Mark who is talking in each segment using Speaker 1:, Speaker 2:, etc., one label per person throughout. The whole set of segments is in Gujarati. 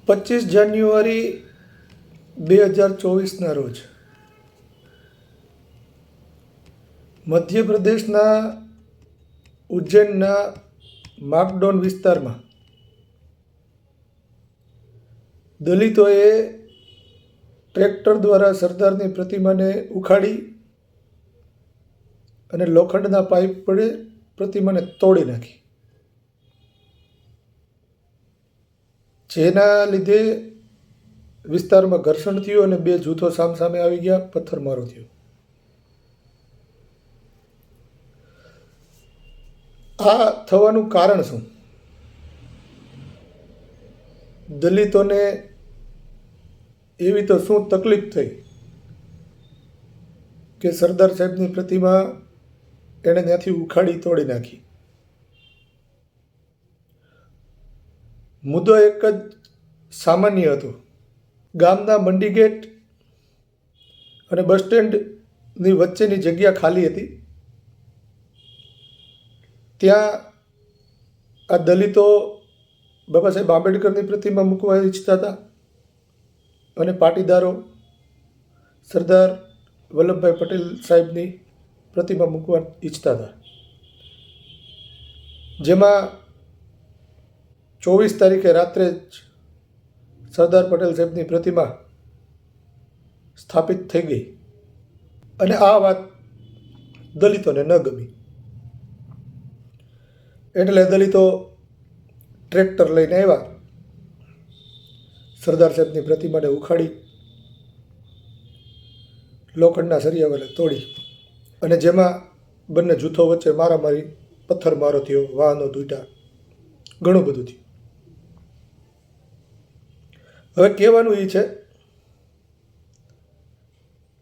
Speaker 1: 25 જાન્યુઆરી 2024ના રોજ મધ્યપ્રદેશના ઉજ્જૈનના માકડોન વિસ્તારમાં દલિતોએ ટ્રેક્ટર દ્વારા સરદારની પ્રતિમાને ઉખાડી અને લોખંડના પાઇપ વડે પ્રતિમાને તોડી નાખી, જેના લીધે વિસ્તારમાં ઘર્ષણ થયું અને બે જૂથો સામસામે આવી ગયા, પથ્થરમારો થયો. આ થવાનું કારણ શું? દલિતોને એવી તો શું તકલીફ થઈ કે સરદાર સાહેબની પ્રતિમા એણે ત્યાંથી ઉખાડી તોડી નાખી? મુદ્દો એક જ સામાન્ય હતો. ગામના મંડી ગેટ અને બસ સ્ટેન્ડની વચ્ચેની જગ્યા ખાલી હતી. ત્યાં આ દલિતો બાબા સાહેબ આંબેડકરની પ્રતિમા મૂકવા ઈચ્છતા હતા અને પાટીદારો સરદાર વલ્લભભાઈ પટેલ સાહેબની પ્રતિમા મૂકવા ઈચ્છતા હતા. જેમાં 24 તારીખે રાત્રે જ સરદાર પટેલ સાહેબની પ્રતિમા સ્થાપિત થઈ ગઈ અને આ વાત દલિતોને ન ગમી. એટલે દલિતો ટ્રેક્ટર લઈને આવ્યા, સરદાર સાહેબની પ્રતિમાને ઉખાડી લોખંડના સળિયા વડે તોડી અને જેમાં બંને જૂથો વચ્ચે મારામારી, પથ્થરમારો થયો, વાહનો તૂટ્યા, ઘણું બધું થયું. હવે કહેવાનું એ છે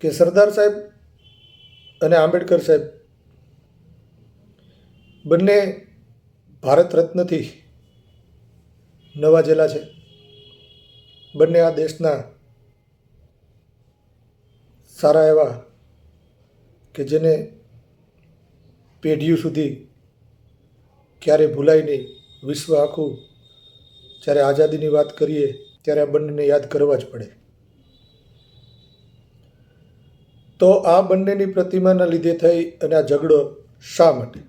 Speaker 1: કે સરદાર સાહેબ અને આંબેડકર સાહેબ બંને ભારત રત્નથી નવાજેલા છે. બંને આ દેશના સારા એવા કે જેને પેઢીઓ સુધી ક્યારેય ભૂલાય નહીં. વિશ્વ આખું જ્યારે આઝાદીની વાત કરીએ ત્યારે આ બંનેને યાદ કરવા જ પડે. તો આ બંનેની પ્રતિમાના લીધે થઈ અને આ ઝઘડો શા માટે?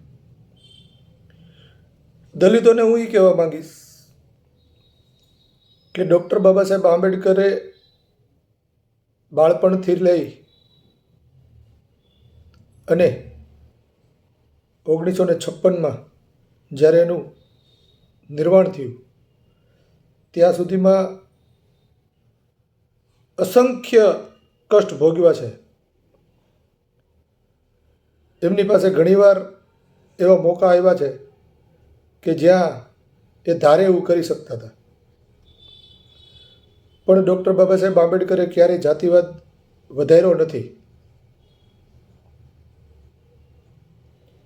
Speaker 1: દલિતોને હું એ કહેવા માંગીશ કે ડૉક્ટર બાબા સાહેબ આંબેડકરે બાળપણથી લઈ અને 1956માં જ્યારે એનું નિર્વાણ થયું ત્યાં સુધીમાં અસંખ્ય કષ્ટ ભોગવ્યા છે. એમની પાસે ઘણીવાર એવા મોકા આવ્યા છે કે જ્યાં એ ધારે એવું કરી શકતા હતા, પણ ડૉક્ટર બાબા સાહેબ આંબેડકરે ક્યારેય જાતિવાદ વધાર્યો નથી.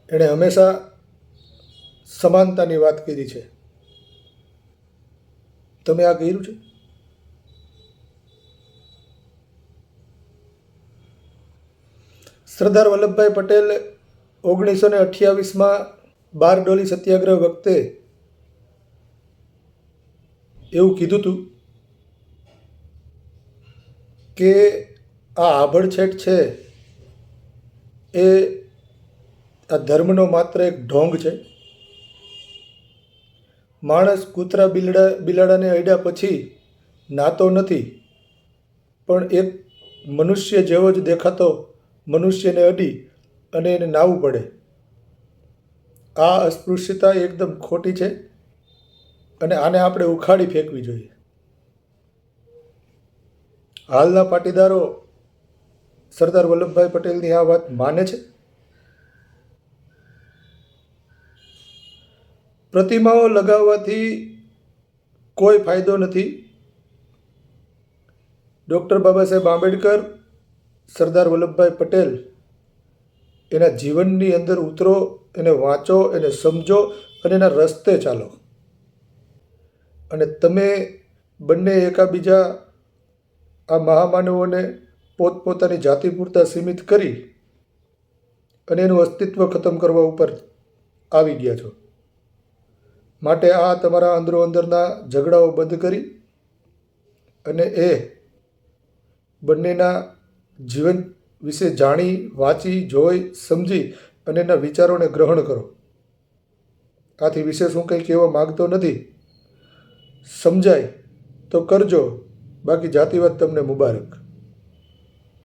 Speaker 1: એણે હંમેશા સમાનતાની વાત કરી છે. તમે આ કર્યું છે? સરદાર વલ્લભભાઈ પટેલ 1928માં બારડોલી સત્યાગ્રહ વખતે એવું કીધું હતું કે આ આભડછેટ છે એ આ ધર્મનો માત્ર એક ઢોંગ છે. માણસ કૂતરા બિલાડાને અડ્યા પછી નાતો નથી, પણ એક મનુષ્ય જેવો જ દેખાતો મનુષ્યને અડી અને એને નાવું પડે. આ અસ્પૃશ્યતા એકદમ ખોટી છે અને આને આપણે ઉખાડી ફેંકવી જોઈએ. હાલના પાટીદારો સરદાર વલ્લભભાઈ પટેલની આ વાત માને છે? પ્રતિમાઓ લગાવવાથી કોઈ ફાયદો નથી. ડૉક્ટર બાબા સાહેબ આંબેડકર, સરદાર વલ્લભભાઈ પટેલ એના જીવનની અંદર ઉતરો, એને વાંચો, એને સમજો અને એના રસ્તે ચાલો. અને તમે બંને એકાબીજા આ મહામાનવોને પોતપોતાની જાતિ પૂરતા સીમિત કરી અને એનું અસ્તિત્વ ખતમ કરવા ઉપર આવી ગયા છો. માટે આ તમારા અંદરો અંદરના ઝઘડાઓ બંધ કરી અને એ બંનેના જીવન વિશે જાણી, વાંચી, જોઈ, સમજી અને એના વિચારોને ગ્રહણ કરો. આથી વિશેષ હું કંઈ કહેવા માગતો નથી. સમજાય તો કરજો, બાકી જાતિવાદ તમને મુબારક.